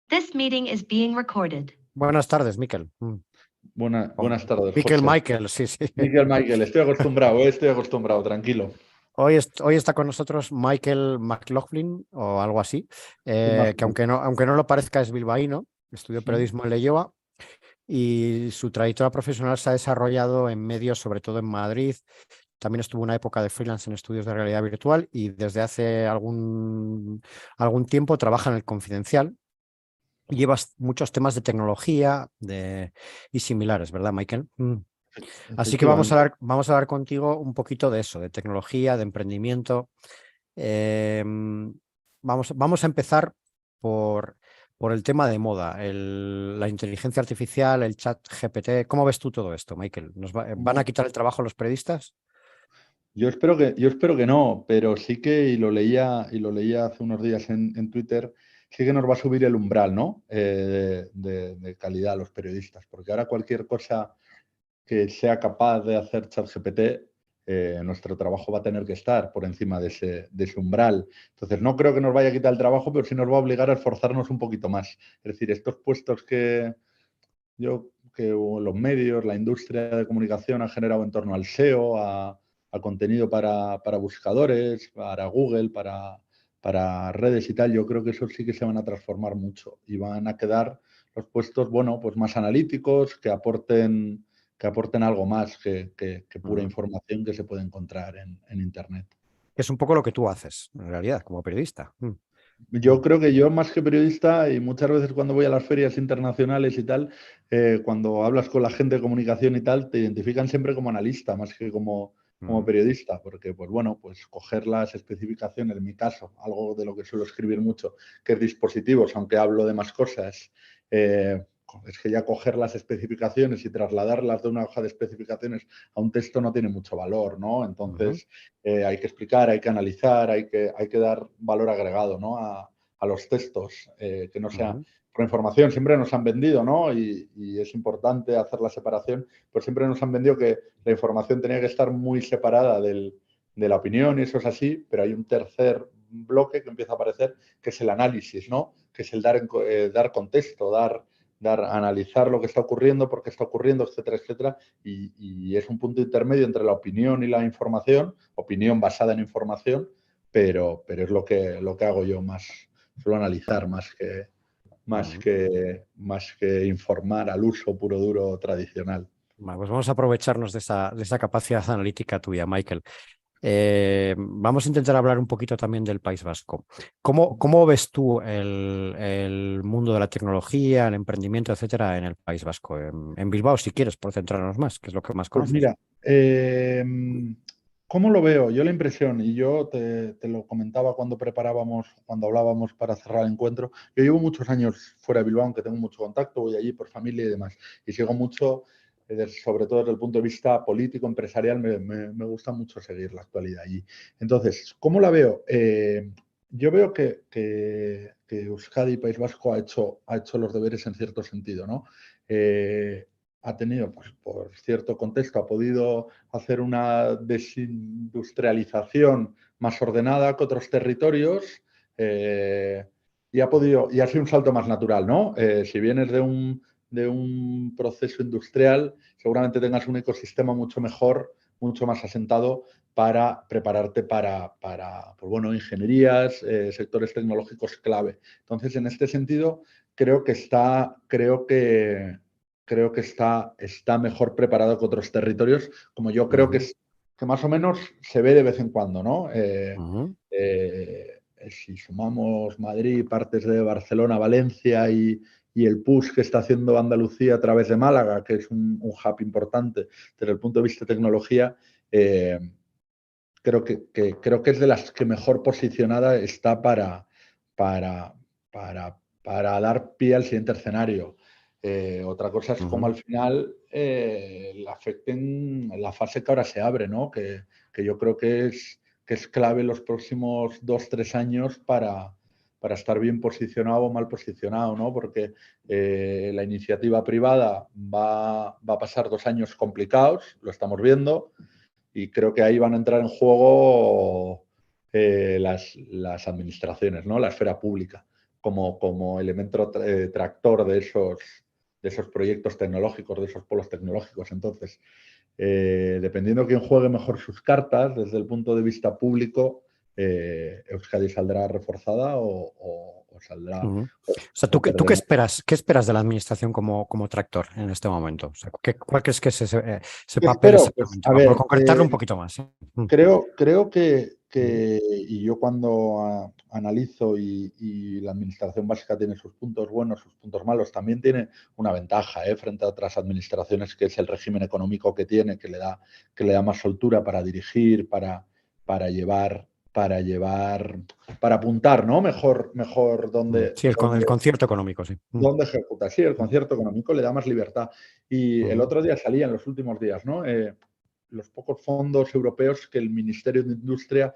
This meeting is being recorded. Buenas tardes, Miquel. Buenas tardes, Miquel José. Michael, sí. Miquel, estoy acostumbrado, tranquilo. Hoy está con nosotros Michael McLaughlin o algo así, que aunque no lo parezca es bilbaíno, estudió periodismo en Leioa y su trayectoria profesional se ha desarrollado en medios, sobre todo en Madrid. También estuvo una época de freelance en estudios de realidad virtual y desde hace algún tiempo trabaja en El Confidencial. Llevas muchos temas de tecnología y similares, ¿verdad, Michael? Así que vamos a hablar contigo un poquito de eso, de tecnología, de emprendimiento. Vamos a empezar por el tema de moda, la inteligencia artificial, el chat GPT. ¿Cómo ves tú todo esto, Michael? ¿Van a quitar el trabajo a los periodistas? Yo espero que no, pero sí que, y lo leía hace unos días en Twitter, sí que nos va a subir el umbral, ¿no? De calidad a los periodistas, porque ahora cualquier cosa que sea capaz de hacer ChatGPT, nuestro trabajo va a tener que estar por encima de ese umbral. Entonces, no creo que nos vaya a quitar el trabajo, pero sí nos va a obligar a esforzarnos un poquito más. Es decir, estos puestos que los medios, la industria de comunicación ha generado en torno al SEO, a contenido para buscadores, para Google, para redes y tal, yo creo que eso sí que se van a transformar mucho y van a quedar los puestos, bueno, pues más analíticos, que aporten algo más que pura información que se puede encontrar en Internet. Es un poco lo que tú haces, en realidad, como periodista. Yo creo que yo, más que periodista, y muchas veces cuando voy a las ferias internacionales y tal, cuando hablas con la gente de comunicación y tal, te identifican siempre como analista, más que como periodista, porque, pues bueno, pues coger las especificaciones, en mi caso, algo de lo que suelo escribir mucho, que es dispositivos, aunque hablo de más cosas, es que ya coger las especificaciones y trasladarlas de una hoja de especificaciones a un texto no tiene mucho valor, ¿no? Entonces, hay que explicar, hay que analizar, hay que dar valor agregado, ¿no? a los textos, que no sea por información. Siempre nos han vendido, ¿no? Y es importante hacer la separación, pero siempre nos han vendido que la información tenía que estar muy separada de la opinión, y eso es así, pero hay un tercer bloque que empieza a aparecer, que es el análisis, ¿no? Que es el dar contexto, analizar lo que está ocurriendo, por qué está ocurriendo, etcétera, etcétera, y es un punto intermedio entre la opinión y la información, opinión basada en información, pero es lo que hago yo más, suelo analizar más que informar al uso puro duro tradicional. Bueno, pues vamos a aprovecharnos de esa capacidad analítica tuya, Michael. Vamos a intentar hablar un poquito también del País Vasco. ¿Cómo ves tú el mundo de la tecnología, el emprendimiento, etcétera, en el País Vasco? En Bilbao, si quieres, por centrarnos más, que es lo que más conoces. Pues mira, ¿cómo lo veo? Yo la impresión, y yo te lo comentaba cuando hablábamos para cerrar el encuentro, yo llevo muchos años fuera de Bilbao, aunque tengo mucho contacto, voy allí por familia y demás, y sigo mucho, sobre todo desde el punto de vista político, empresarial, me gusta mucho seguir la actualidad allí. Entonces, ¿cómo la veo? Yo veo que Euskadi, País Vasco, ha hecho los deberes en cierto sentido, ¿no? Ha tenido, pues, por cierto contexto, ha podido hacer una desindustrialización más ordenada que otros territorios, y ha sido un salto más natural, ¿no? Si vienes de un proceso industrial, seguramente tengas un ecosistema mucho mejor, mucho más asentado para prepararte para pues bueno, ingenierías, sectores tecnológicos clave. Entonces, en este sentido, creo que está mejor preparado que otros territorios, como yo creo que más o menos se ve de vez en cuando, ¿no? Si sumamos Madrid, partes de Barcelona, Valencia y el push que está haciendo Andalucía a través de Málaga, que es un hub importante desde el punto de vista de tecnología, creo que es de las que mejor posicionada está para dar pie al siguiente escenario. Otra cosa es cómo al final le afecten la fase que ahora se abre, ¿no? Que yo creo que es clave los próximos 2-3 años para estar bien posicionado o mal posicionado, ¿no? Porque la iniciativa privada va a pasar 2 años complicados, lo estamos viendo, y creo que ahí van a entrar en juego las administraciones, ¿no? La esfera pública. como elemento tractor de esos proyectos tecnológicos, de esos polos tecnológicos. Entonces, dependiendo quién juegue mejor sus cartas, desde el punto de vista público, Euskadi saldrá reforzada o saldrá. O sea, ¿tú qué esperas? ¿Qué esperas de la administración como tractor en este momento? O sea, ¿cuál crees que es ese papel espero? exactamente? Pues, a ver, por concretarlo un poquito más. creo que, y yo cuando analizo y la administración básica tiene sus puntos buenos, sus puntos malos, también tiene una ventaja frente a otras administraciones, que es el régimen económico que tiene, que le da más soltura para dirigir, para llevar, para apuntar, ¿no? Mejor dónde. Sí, el concierto económico, sí. ¿Dónde ejecuta? Sí, el concierto económico le da más libertad. Y el otro día salía, en los últimos días, ¿no? Los pocos fondos europeos que el Ministerio de Industria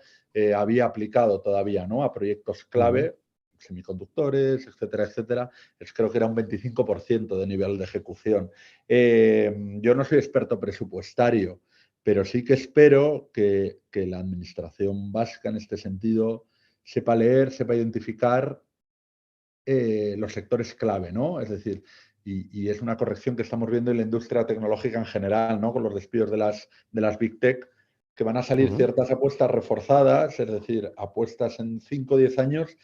había aplicado todavía, ¿no? A proyectos clave, semiconductores, etcétera, etcétera. Creo que era un 25% de nivel de ejecución. Yo no soy experto presupuestario, pero sí que espero que la administración vasca en este sentido sepa leer, sepa identificar los sectores clave, ¿no? Es decir, y es una corrección que estamos viendo en la industria tecnológica en general, ¿no? Con los despidos de las Big Tech, que van a salir ciertas apuestas reforzadas, es decir, apuestas en 5 o 10 años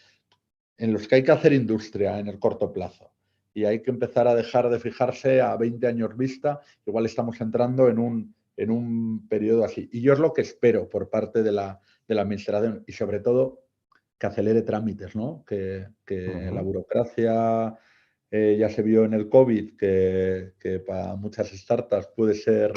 en los que hay que hacer industria en el corto plazo. Y hay que empezar a dejar de fijarse a 20 años vista. Igual estamos entrando en un periodo así. Y yo es lo que espero por parte de la administración y sobre todo que acelere trámites, ¿no? Que la burocracia ya se vio en el COVID, que para muchas startups puede ser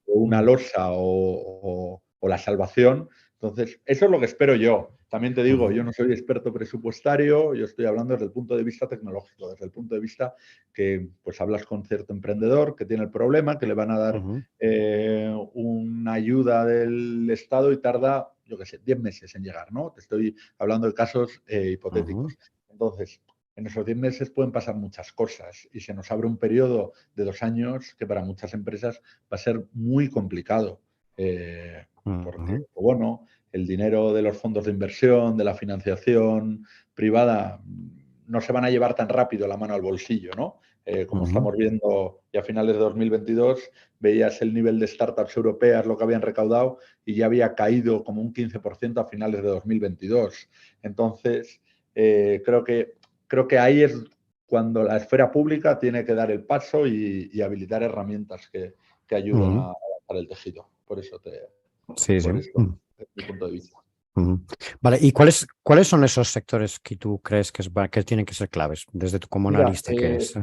una losa o la salvación. Entonces, eso es lo que espero yo. También te digo, yo no soy experto presupuestario, yo estoy hablando desde el punto de vista tecnológico, desde el punto de vista que pues hablas con cierto emprendedor que tiene el problema, que le van a dar una ayuda del Estado y tarda, yo qué sé, 10 meses en llegar, ¿no? Te estoy hablando de casos hipotéticos. Entonces, en esos 10 meses pueden pasar muchas cosas y se nos abre un periodo de 2 años que para muchas empresas va a ser muy complicado. Porque, bueno, el dinero de los fondos de inversión, de la financiación privada, no se van a llevar tan rápido la mano al bolsillo, ¿no? Como estamos viendo, ya a finales de 2022, veías el nivel de startups europeas, lo que habían recaudado, y ya había caído como un 15% a finales de 2022. Entonces, creo que ahí es cuando la esfera pública tiene que dar el paso y habilitar herramientas que ayuden a avanzar el tejido. Por eso es mi punto de vista. Vale, ¿y cuáles son esos sectores que tú crees que tienen que ser claves desde tú como analista que es?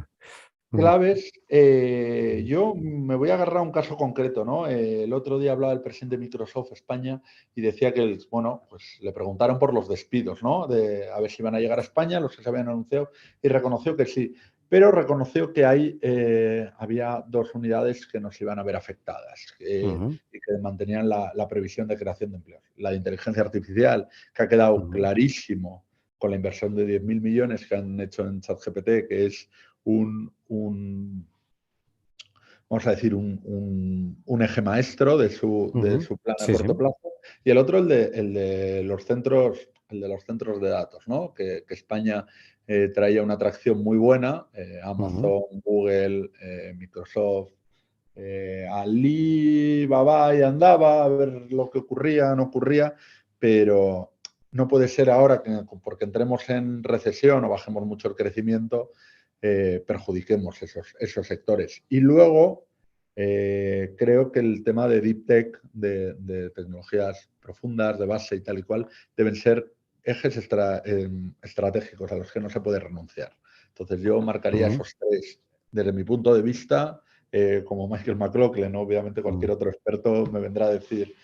Claves, yo me voy a agarrar a un caso concreto, ¿no? El otro día hablaba el presidente de Microsoft España y decía que, bueno, pues le preguntaron por los despidos, ¿no? De a ver si iban a llegar a España, los que se habían anunciado, y reconoció que sí, pero reconoció que había 2 unidades que nos iban a ver afectadas y que mantenían la previsión de creación de empleos. La de inteligencia artificial, que ha quedado clarísimo con la inversión de 10.000 millones que han hecho en ChatGPT, que es vamos a decir, un eje maestro de su plan a corto plazo. Y el otro, el de los centros de datos, ¿no? Que España traía una atracción muy buena. Amazon, Google, Microsoft, Alibaba y andaba a ver lo que ocurría, no ocurría, pero no puede ser ahora que porque entremos en recesión o bajemos mucho el crecimiento, perjudiquemos esos sectores. Y luego creo que el tema de Deep Tech, de tecnologías profundas, de base y tal y cual, deben ser ejes estratégicos a los que no se puede renunciar. Entonces yo marcaría esos 3 desde mi punto de vista. Como Michael McLaughlin, obviamente cualquier otro experto me vendrá a decir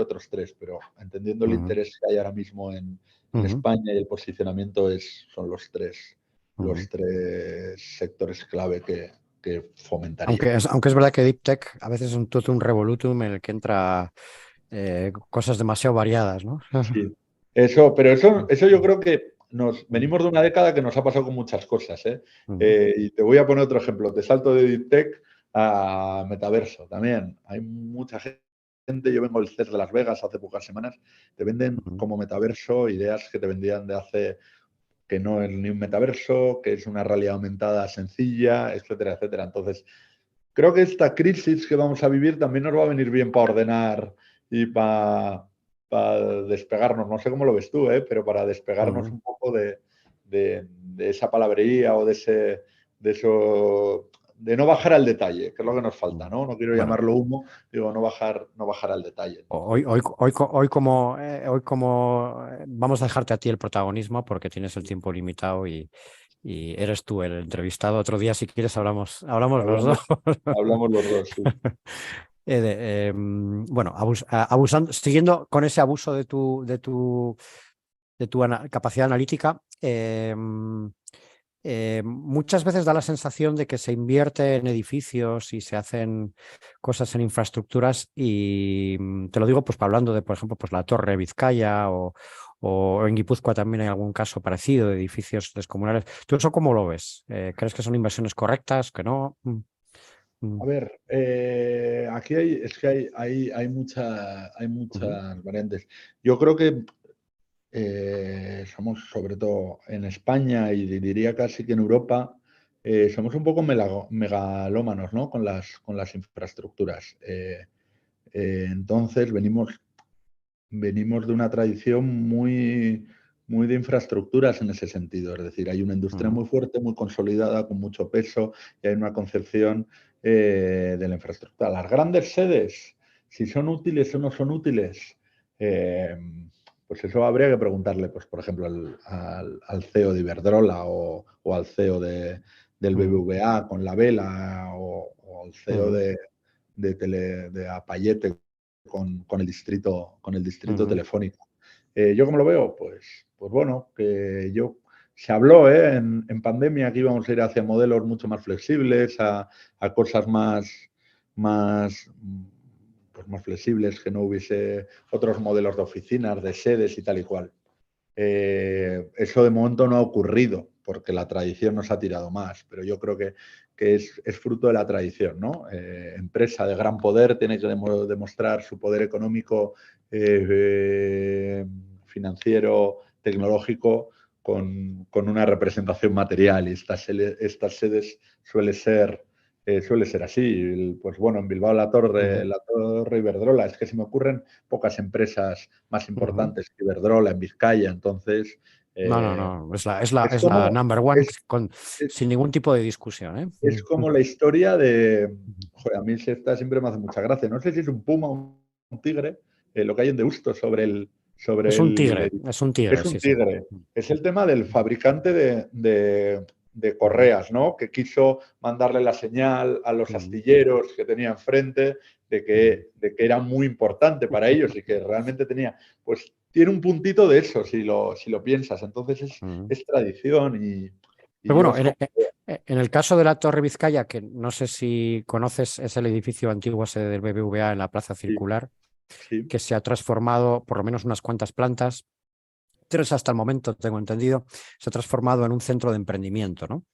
otros 3, pero entendiendo el interés que hay ahora mismo en España y el posicionamiento son los 3 sectores clave que fomentaría. Aunque es verdad que Deep Tech a veces es un totum revolutum en el que entra cosas demasiado variadas, ¿no? Sí, pero eso yo creo que venimos de una década que nos ha pasado con muchas cosas, ¿eh? Y te voy a poner otro ejemplo. Te salto de Deep Tech a metaverso también. Hay mucha gente, yo vengo del CES de Las Vegas hace pocas semanas, te venden como metaverso ideas que te vendían de hace que no es ni un metaverso, que es una realidad aumentada sencilla, etcétera, etcétera. Entonces, creo que esta crisis que vamos a vivir también nos va a venir bien para ordenar y para despegarnos. No sé cómo lo ves tú, pero para despegarnos un poco de esa palabrería o de eso, de no bajar al detalle, que es lo que nos falta, ¿no? No quiero llamarlo humo, digo, no bajar al detalle. Hoy como vamos a dejarte a ti el protagonismo porque tienes el tiempo limitado y eres tú el entrevistado. Otro día, si quieres, hablamos los dos. Hablamos los dos, sí. Bueno, abusando, siguiendo con ese abuso de tu capacidad analítica, muchas veces da la sensación de que se invierte en edificios y se hacen cosas en infraestructuras y te lo digo pues hablando de, por ejemplo, pues la Torre Vizcaya o en Guipúzcoa también hay algún caso parecido de edificios descomunales. ¿Tú eso cómo lo ves? ¿Crees que son inversiones correctas, que no? A ver, aquí hay muchas variantes. Yo creo que somos, sobre todo en España y diría casi que en Europa, somos un poco megalómanos, ¿no? Con las infraestructuras. Entonces venimos de una tradición muy de infraestructuras en ese sentido. Es decir, hay una industria muy fuerte, muy consolidada, con mucho peso y hay una concepción de la infraestructura. Las grandes sedes, si son útiles o no son útiles, pues eso habría que preguntarle, pues, por ejemplo, al CEO de Iberdrola o al CEO del BBVA con la vela o al CEO de Apayete con el distrito telefónico. ¿Yo cómo lo veo? Pues bueno, que se habló en pandemia que íbamos a ir hacia modelos mucho más flexibles, a cosas más flexibles, que no hubiese otros modelos de oficinas, de sedes y tal y cual. Eso de momento no ha ocurrido porque la tradición nos ha tirado más, pero yo creo que es fruto de la tradición, ¿no? Empresa de gran poder tiene que demostrar su poder económico, financiero, tecnológico, con una representación material, y estas sedes suele ser así. Pues bueno, en Bilbao la Torre Iberdrola, es que se me ocurren pocas empresas más importantes que Iberdrola en Vizcaya, entonces... No, es la number one sin ningún tipo de discusión, ¿eh? Es como la historia de... Joder, a mí esta siempre me hace mucha gracia. No sé si es un puma o un tigre, lo que hay en Deusto sobre el... Es un tigre, Es un sí. tigre. Es el tema del fabricante de correas, ¿no? Que quiso mandarle la señal a los astilleros que tenía enfrente de que era muy importante para ellos y que realmente tenía... Pues tiene un puntito de eso, si lo piensas. Entonces es tradición y pero bueno, en el caso de la Torre Vizcaya, que no sé si conoces, es el edificio antiguo ese del BBVA en la Plaza Circular, sí. Que se ha transformado por lo menos unas cuantas plantas, 3 hasta el momento, tengo entendido, se ha transformado en un centro de emprendimiento, ¿no?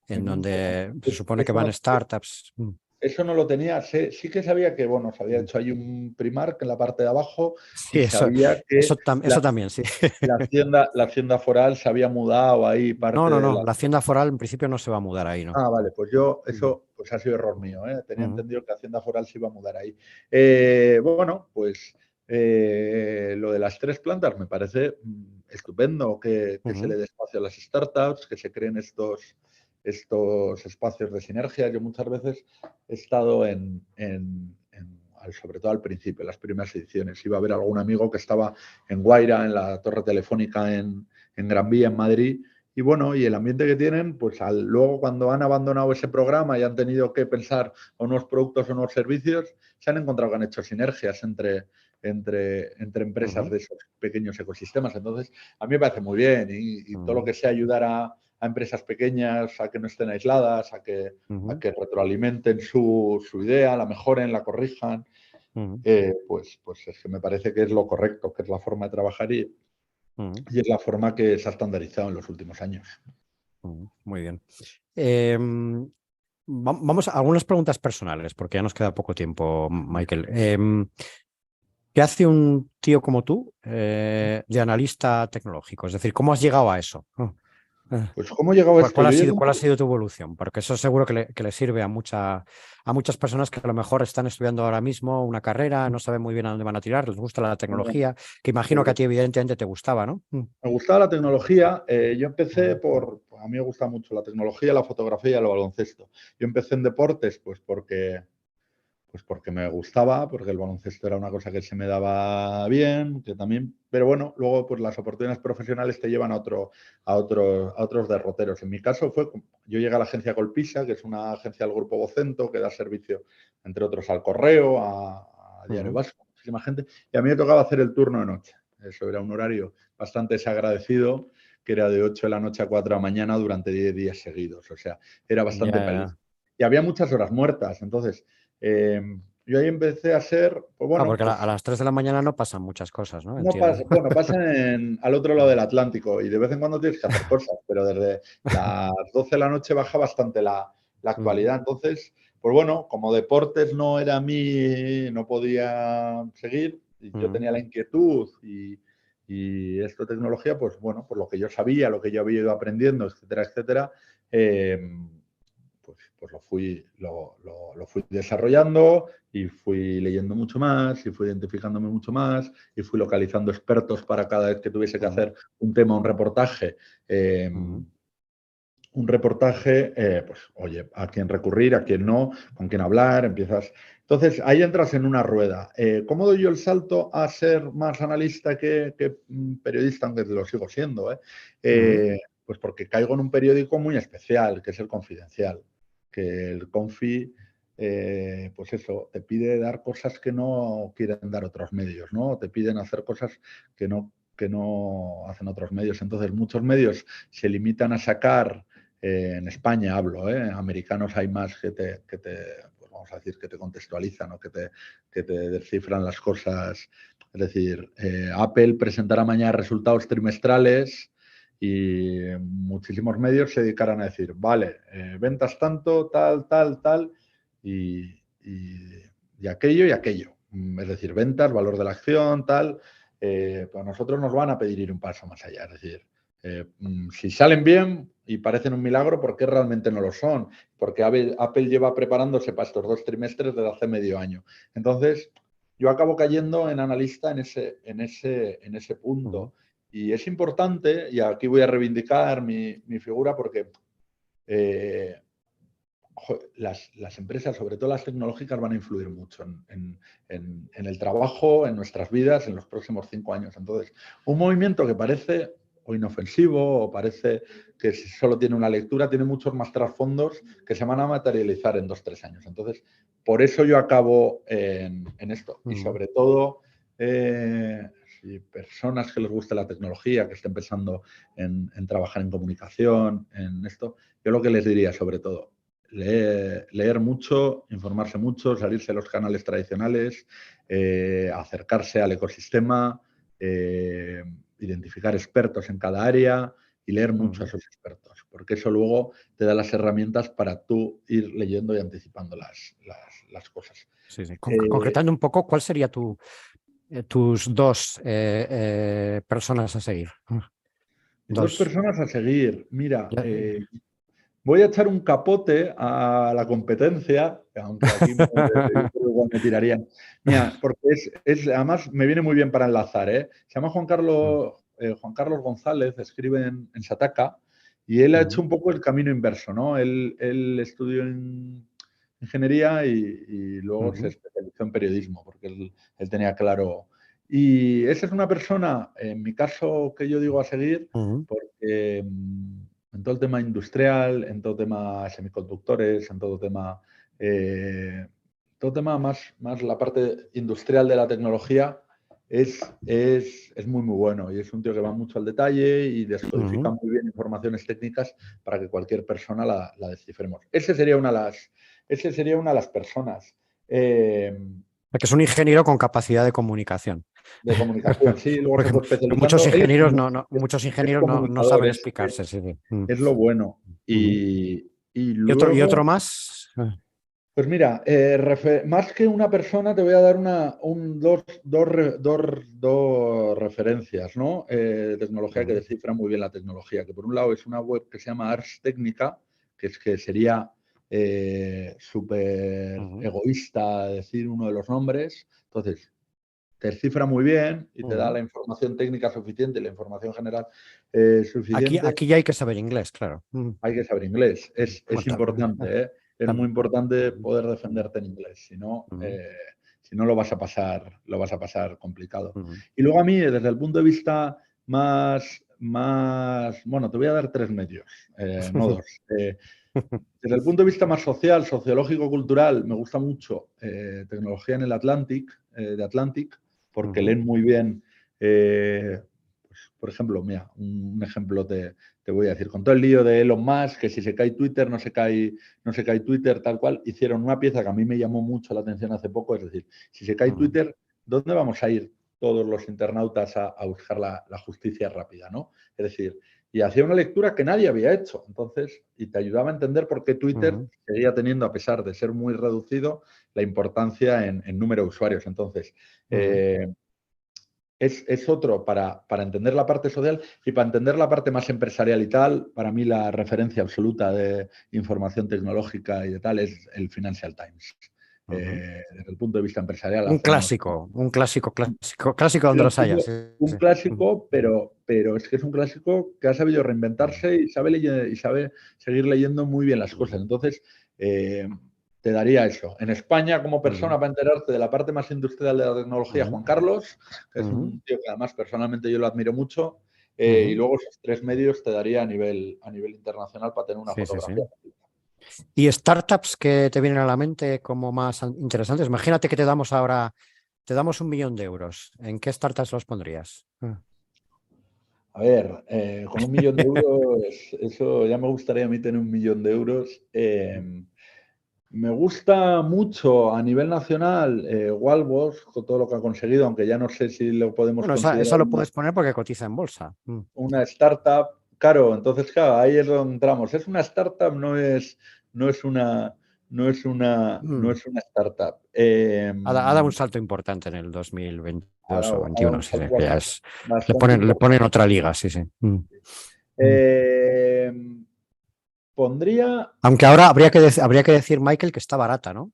En donde se supone que van startups. Eso no lo tenía, sí que sabía que, bueno, se había hecho ahí un Primark en la parte de abajo Sí, y sabía que eso también, sí. la hacienda foral se había mudado ahí parte de No, la hacienda foral en principio no se va a mudar ahí, ¿no? Ah, vale, pues eso pues ha sido error mío, ¿eh? Tenía entendido que Hacienda Foral se iba a mudar ahí. Bueno, pues lo de las 3 plantas me parece estupendo que se le dé espacio a las startups, que se creen estos espacios de sinergia. Yo muchas veces he estado sobre todo al principio, en las primeras ediciones. Iba a ver algún amigo que estaba en Guaira, en la torre telefónica en Gran Vía, en Madrid. Y bueno, y el ambiente que tienen, pues luego cuando han abandonado ese programa y han tenido que pensar unos productos o unos servicios, se han encontrado que han hecho sinergias entre empresas de esos pequeños ecosistemas. Entonces, a mí me parece muy bien y todo lo que sea ayudar a empresas pequeñas a que no estén aisladas, a que retroalimenten su idea, la mejoren, la corrijan, pues es que me parece que es lo correcto, que es la forma de trabajar y es la forma que se ha estandarizado en los últimos años. Muy bien. Vamos a algunas preguntas personales, porque ya nos queda poco tiempo, Michael. ¿Qué hace un tío como tú de analista tecnológico? Es decir, ¿cómo has llegado a eso? Pues ¿cómo he llegado a esto? ¿Cuál ha sido tu evolución? Porque eso seguro que le sirve a muchas personas que a lo mejor están estudiando ahora mismo una carrera, no saben muy bien a dónde van a tirar, les gusta la tecnología, que imagino que a ti evidentemente te gustaba, ¿no? Me gustaba la tecnología. Yo empecé a mí me gusta mucho la tecnología, la fotografía y el baloncesto. Yo empecé en deportes porque me gustaba, porque el baloncesto era una cosa que se me daba bien, que también, pero bueno, luego pues las oportunidades profesionales te llevan a otros derroteros. En mi caso yo llegué a la agencia Colpisa, que es una agencia del Grupo Vocento, que da servicio, entre otros, al Correo, a Diario Vasco, muchísima gente, y a mí me tocaba hacer el turno de noche. Eso era un horario bastante desagradecido, que era de 8 de la noche a 4 de la mañana durante 10 días seguidos, o sea, era bastante feliz. Y había muchas horas muertas, entonces yo ahí empecé a ser, pues bueno. Porque a las 3 de la mañana no pasan muchas cosas, ¿no? No pasa, bueno, pasan al otro lado del Atlántico y de vez en cuando tienes que hacer cosas, pero desde las 12 de la noche baja bastante la actualidad. Entonces, pues bueno, como deportes no era no podía seguir, y yo tenía la inquietud y esto de tecnología, pues bueno, por lo que yo sabía, lo que yo había ido aprendiendo, etcétera, etcétera, pues lo fui desarrollando y fui leyendo mucho más y fui identificándome mucho más y fui localizando expertos para cada vez que tuviese que hacer un tema, un reportaje. Pues oye, a quién recurrir, a quién no, con quién hablar, empiezas. Entonces, ahí entras en una rueda. ¿Cómo doy yo el salto a ser más analista que periodista, aunque lo sigo siendo? Pues porque caigo en un periódico muy especial, que es El Confidencial. Que el Confi, pues eso, te pide dar cosas que no quieren dar otros medios, ¿no? Te piden hacer cosas que no hacen otros medios. Entonces, muchos medios se limitan a sacar, en España hablo, americanos hay más que te pues vamos a decir, que te contextualizan o que te descifran las cosas. Es decir, Apple presentará mañana resultados trimestrales y muchísimos medios se dedicarán a decir, vale, ventas tanto, tal, y aquello y aquello. Es decir, ventas, valor de la acción, tal. Pues nosotros nos van a pedir ir un paso más allá. Es decir, si salen bien y parecen un milagro, ¿por qué realmente no lo son? Porque Apple lleva preparándose para estos 2 trimestres desde hace medio año. Entonces, yo acabo cayendo en analista en ese punto. Y es importante, y aquí voy a reivindicar mi figura, porque las empresas, sobre todo las tecnológicas, van a influir mucho en el trabajo, en nuestras vidas, en los próximos 5 años. Entonces, un movimiento que parece o inofensivo o parece que solo tiene una lectura, tiene muchos más trasfondos que se van a materializar en 2-3 años. Entonces, por eso yo acabo en esto. Y sobre todo, si personas que les guste la tecnología, que estén pensando en trabajar en comunicación, en esto, yo lo que les diría sobre todo, leer mucho, informarse mucho, salirse de los canales tradicionales, acercarse al ecosistema, identificar expertos en cada área y leer mucho a esos expertos, porque eso luego te da las herramientas para tú ir leyendo y anticipando las cosas. Sí. Concretando un poco, ¿cuál sería tus 2 personas a seguir? 2 personas a seguir. Mira, voy a echar un capote a la competencia, aunque aquí me tirarían. Mira, porque además me viene muy bien para enlazar. Se llama Juan Carlos González, escribe en Sataka, y él ha hecho un poco el camino inverso, ¿no? Él estudió en ingeniería y luego se especializó en periodismo, porque él tenía claro. Y esa es una persona, en mi caso, que yo digo a seguir, porque en todo el tema industrial, en todo tema semiconductores, en todo tema más la parte industrial de la tecnología, es muy, muy bueno. Y es un tío que va mucho al detalle y descodifica muy bien informaciones técnicas para que cualquier persona la descifremos. Ese sería una de las personas. Que es un ingeniero con capacidad de comunicación. De comunicación, sí. Luego se fue especializando. Muchos ingenieros no saben explicarse. Sí. Es lo bueno. Y luego... ¿Y otro más? Pues mira, más que una persona te voy a dar dos referencias, ¿no? De tecnología que descifran muy bien la tecnología, que por un lado es una web que se llama Ars Technica, que sería súper egoísta decir uno de los nombres. Entonces, te descifra muy bien y te da la información técnica suficiente y la información general suficiente. Aquí ya hay que saber inglés, claro. Hay que saber inglés. Es importante, ¿eh? Es muy importante También. poder defenderte en inglés. Si no lo vas a pasar complicado. Y luego a mí, desde el punto de vista más bueno, te voy a dar 3 medios, no 2. Desde el punto de vista más social, sociológico, cultural, me gusta mucho tecnología en el de Atlantic, porque leen muy bien. Pues, por ejemplo, mira, un ejemplo te voy a decir. Con todo el lío de Elon Musk, que si se cae Twitter, no se cae Twitter, tal cual, hicieron una pieza que a mí me llamó mucho la atención hace poco. Es decir, si se cae Twitter, ¿dónde vamos a ir todos los internautas a buscar la justicia rápida, ¿no? Es decir, y hacía una lectura que nadie había hecho. Entonces, y te ayudaba a entender por qué Twitter seguía teniendo, a pesar de ser muy reducido, la importancia en número de usuarios. Entonces, es otro para entender la parte social y para entender la parte más empresarial y tal. Para mí la referencia absoluta de información tecnológica y de tal es el Financial Times. Desde el punto de vista empresarial. Un clásico donde los haya. Un clásico, pero es que es un clásico que ha sabido reinventarse y sabe seguir leyendo muy bien las cosas. Entonces, te daría eso. En España, como persona, para enterarte de la parte más industrial de la tecnología, Juan Carlos, que es un tío que además personalmente yo lo admiro mucho, y luego esos 3 medios te daría a nivel internacional para tener una fotografía. ¿Y startups que te vienen a la mente como más interesantes? Imagínate que te damos 1.000.000 de euros. ¿En qué startups los pondrías? A ver, con 1.000.000 de euros, eso ya me gustaría a mí tener 1.000.000 de euros. Me gusta mucho a nivel nacional Wallbox, con todo lo que ha conseguido, aunque ya no sé si lo podemos considerar. Eso lo puedes poner porque cotiza en bolsa. Una startup, claro, entonces claro, ahí es donde entramos. Es una startup, no es una startup. Ha dado un salto importante en el 2022 o 2021. Sí, que ya le ponen otra liga, sí. Pondría. Aunque ahora habría que decir, Michael, que está barata, ¿no?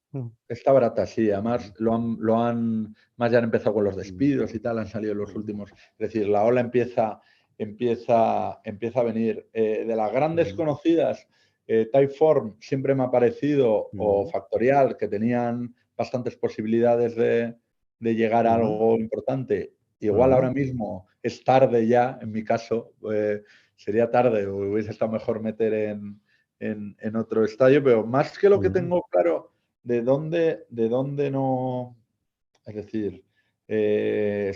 Está barata, sí. Además, más ya han empezado con los despidos y tal, han salido los últimos. Es decir, la ola empieza a venir. De las grandes conocidas, Typeform siempre me ha parecido, o Factorial, que tenían bastantes posibilidades de llegar a algo importante. Igual ahora mismo es tarde ya, en mi caso, sería tarde, o hubiese estado mejor meter en otro estadio, pero más que lo que tengo claro, de dónde no, es decir,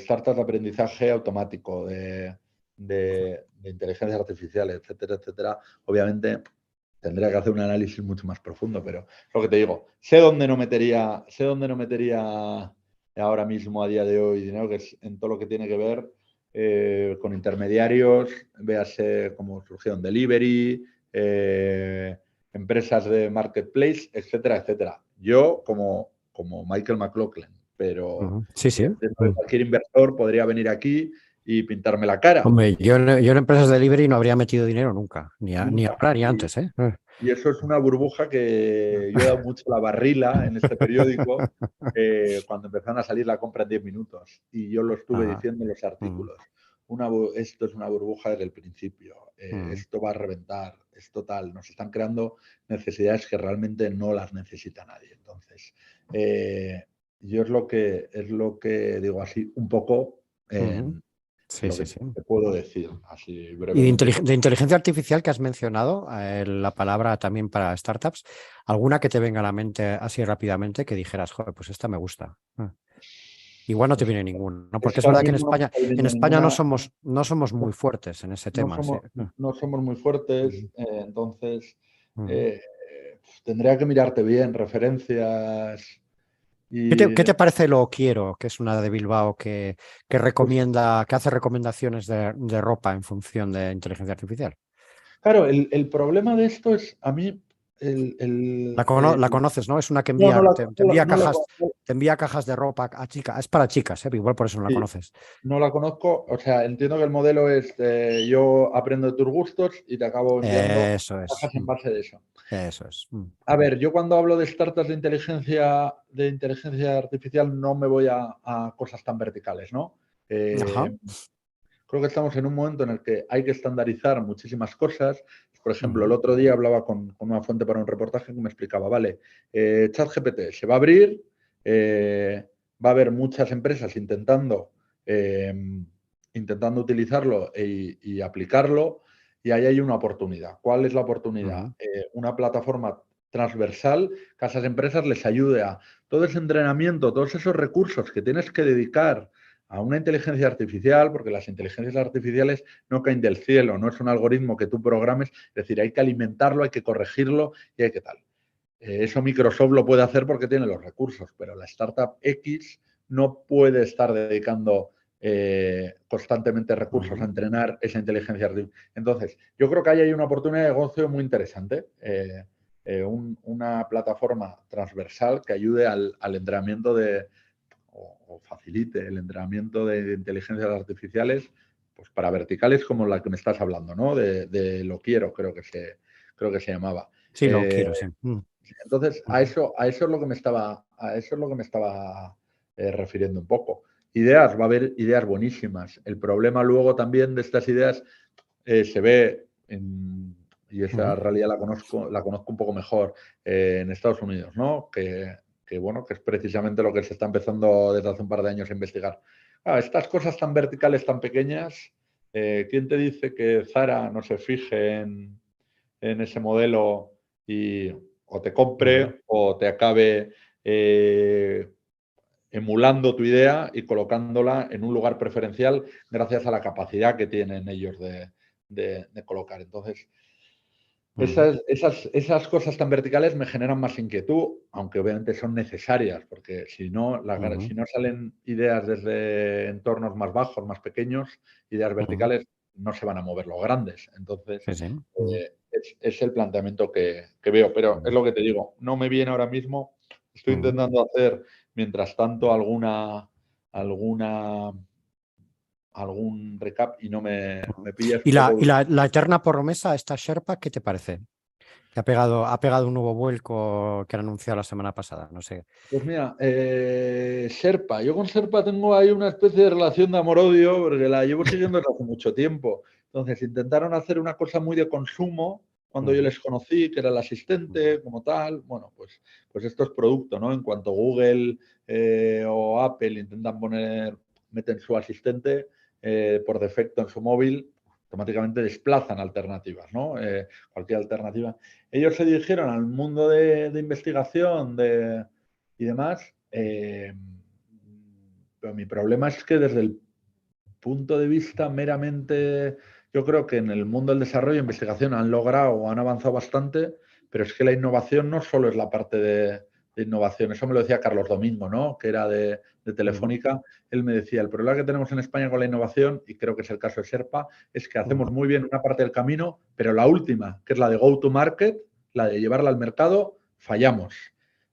startups de aprendizaje automático, de inteligencia artificial, etcétera, etcétera. Obviamente tendría que hacer un análisis mucho más profundo, pero lo que te digo, sé dónde no metería ahora mismo, a día de hoy, dinero, que es en todo lo que tiene que ver con intermediarios, véase cómo surgieron Delivery, empresas de marketplace, etcétera, etcétera. Yo como Michael McLaughlin, pero cualquier inversor podría venir aquí y pintarme la cara. Hombre, yo en empresas de delivery no habría metido dinero nunca, ni ahora ni antes. Y eso es una burbuja que yo he dado mucho la barrila en este periódico cuando empezaron a salir la compra en 10 minutos. Y yo lo estuve diciendo en los artículos. Esto es una burbuja desde el principio. Esto va a reventar, es total. Nos están creando necesidades que realmente no las necesita nadie. Entonces, yo es lo que digo así un poco. Sí. Te puedo decir así brevemente. Y de inteligencia artificial que has mencionado, la palabra también para startups, ¿alguna que te venga a la mente así rápidamente que dijeras, joder, pues esta me gusta? Igual no te viene ninguna, ¿no? Porque es verdad que en España no somos muy fuertes en ese tema. No somos muy fuertes, entonces tendría que mirarte bien, referencias. ¿Qué te parece Lo Quiero, que es una de Bilbao que hace recomendaciones de ropa en función de inteligencia artificial? Claro, el problema de esto es, a mí, La conoces, ¿no? Es una que no, envía, no la, te no la- envía no la cajas, conozco. te envía cajas de ropa a chicas. Es para chicas, igual por eso no la Sí, conoces. no la conozco. O sea, entiendo que el modelo es yo aprendo de tus gustos y te acabo enviando Eso es. cajas en base de eso. Eso es. A ver, yo cuando hablo de startups de inteligencia artificial no me voy a cosas tan verticales, ¿no? Ajá. Creo que estamos en un momento en el que hay que estandarizar muchísimas cosas. Por ejemplo, el otro día hablaba con una fuente para un reportaje que me explicaba, vale, ChatGPT se va a abrir, va a haber muchas empresas intentando utilizarlo y aplicarlo, y ahí hay una oportunidad. ¿Cuál es la oportunidad? Una plataforma transversal que a esas empresas les ayude a todo ese entrenamiento, todos esos recursos que tienes que dedicar a una inteligencia artificial, porque las inteligencias artificiales no caen del cielo, no es un algoritmo que tú programes, es decir, hay que alimentarlo, hay que corregirlo y hay que tal. Eso Microsoft lo puede hacer porque tiene los recursos, pero la startup X no puede estar dedicando constantemente recursos a entrenar esa inteligencia artificial. Entonces, yo creo que ahí hay una oportunidad de negocio muy interesante. Una plataforma transversal que ayude al entrenamiento o facilite el entrenamiento de inteligencias artificiales pues para verticales como la que me estás hablando, ¿no? De lo quiero, creo que se llamaba. Sí, lo quiero, sí. Entonces, a eso es lo que me estaba refiriendo un poco. Ideas, va a haber ideas buenísimas. El problema luego también de estas ideas se ve y esa realidad la conozco un poco mejor en Estados Unidos, ¿no? Bueno, que es precisamente lo que se está empezando desde hace un par de años a investigar. Estas cosas tan verticales, tan pequeñas, ¿quién te dice que Zara no se fije en ese modelo y o te compre o te acabe emulando tu idea y colocándola en un lugar preferencial gracias a la capacidad que tienen ellos de colocar? Entonces, esas cosas tan verticales me generan más inquietud, aunque obviamente son necesarias, porque si no salen ideas desde entornos más bajos, más pequeños, ideas verticales, no se van a mover los grandes. Entonces, Sí, sí. es el planteamiento que veo. Pero es lo que te digo, no me viene ahora mismo. Estoy intentando hacer, mientras tanto, algún recap y no me pillas ¿Y un poco. la eterna promesa, esta Sherpa, qué te parece? Que ha pegado un nuevo vuelco que han anunciado la semana pasada, no sé. Pues mira, Sherpa. Yo con Sherpa tengo ahí una especie de relación de amor-odio porque la llevo siguiendo desde hace mucho tiempo. Entonces, intentaron hacer una cosa muy de consumo cuando yo les conocí, que era el asistente como tal. Bueno, pues esto es producto, ¿no? En cuanto Google o Apple meten su asistente por defecto en su móvil, automáticamente desplazan alternativas, ¿no? Cualquier alternativa. Ellos se dirigieron al mundo de investigación y demás, pero mi problema es que desde el punto de vista meramente, yo creo que en el mundo del desarrollo e investigación han logrado o han avanzado bastante, pero es que la innovación no solo es la parte de innovación. Eso me lo decía Carlos Domingo, ¿no? Que era de Telefónica. Él me decía, el problema que tenemos en España con la innovación, y creo que es el caso de Sherpa, es que hacemos muy bien una parte del camino, pero la última, que es la de go to market, la de llevarla al mercado, fallamos.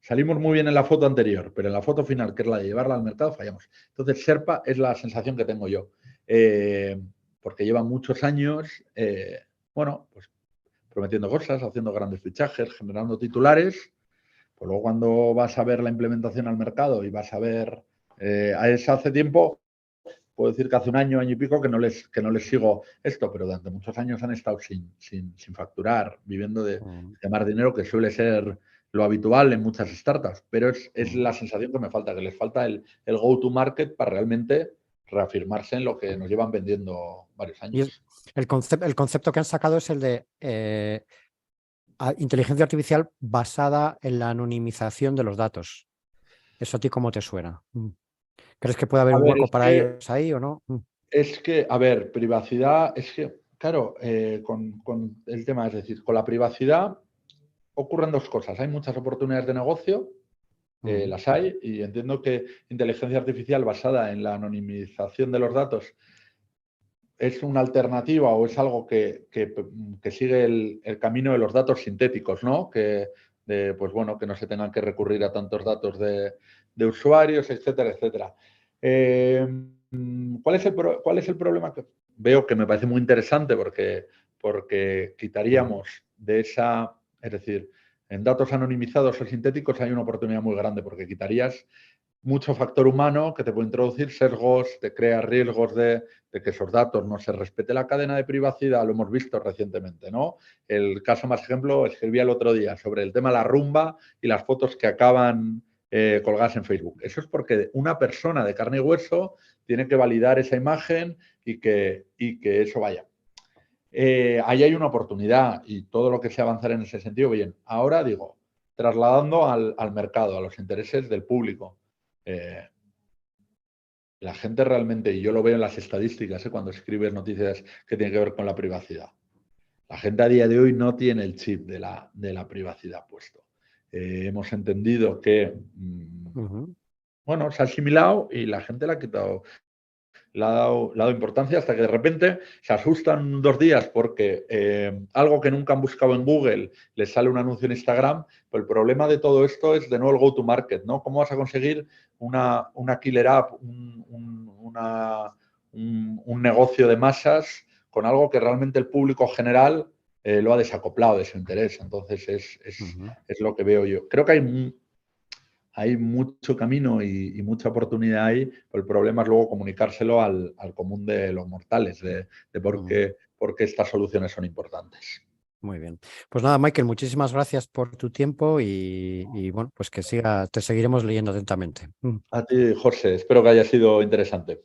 Salimos muy bien en la foto anterior, pero en la foto final, que es la de llevarla al mercado, fallamos. Entonces, Sherpa es la sensación que tengo yo. Porque lleva muchos años, pues prometiendo cosas, haciendo grandes fichajes, generando titulares. Pues luego cuando vas a ver la implementación al mercado y vas a ver, hace tiempo, puedo decir que hace un año y pico que no les sigo esto, pero durante muchos años han estado sin facturar, viviendo de más dinero, que suele ser lo habitual en muchas startups. Pero es la sensación que me falta, que les falta el go-to-market para realmente reafirmarse en lo que nos llevan vendiendo varios Y años. el concepto que han sacado es el de inteligencia artificial basada en la anonimización de los datos. ¿Eso a ti cómo te suena? ¿Crees que puede haber un hueco para ellos ahí o no? Es que, a ver, privacidad, es que, claro, con el tema, es decir, con la privacidad ocurren dos cosas. Hay muchas oportunidades de negocio, las hay, y entiendo que inteligencia artificial basada en la anonimización de los datos es una alternativa o es algo que sigue el camino de los datos sintéticos, ¿no? Pues bueno, que no se tengan que recurrir a tantos datos de usuarios, etcétera, etcétera. ¿Cuál es el problema? Que veo que me parece muy interesante porque quitaríamos de esa, es decir, en datos anonimizados o sintéticos hay una oportunidad muy grande porque quitarías mucho factor humano que te puede introducir sesgos, te crea riesgos de que esos datos no se respete la cadena de privacidad, lo hemos visto recientemente, ¿no? El caso más ejemplo, escribía el otro día sobre el tema de la rumba y las fotos que acaban colgadas en Facebook. Eso es porque una persona de carne y hueso tiene que validar esa imagen y que eso vaya. Ahí hay una oportunidad y todo lo que sea avanzar en ese sentido, bien. Ahora digo, trasladando al mercado, a los intereses del público. La gente realmente, y yo lo veo en las estadísticas, cuando escribes noticias que tienen que ver con la privacidad, la gente a día de hoy no tiene el chip de la privacidad puesto. Hemos entendido que, bueno, se ha asimilado y la gente le ha quitado, le ha dado importancia hasta que de repente se asustan 2 días porque algo que nunca han buscado en Google les sale un anuncio en Instagram. Pero el problema de todo esto es de nuevo el go-to-market, ¿no? ¿Cómo vas a conseguir una killer app, un negocio de masas con algo que realmente el público general lo ha desacoplado de su interés? Entonces es lo que veo yo. Creo que hay mucho camino y mucha oportunidad ahí, pero el problema es luego comunicárselo al común de los mortales, de por qué estas soluciones son importantes. Muy bien. Pues nada, Michael, muchísimas gracias por tu tiempo y bueno, pues te seguiremos leyendo atentamente. A ti, José, espero que haya sido interesante.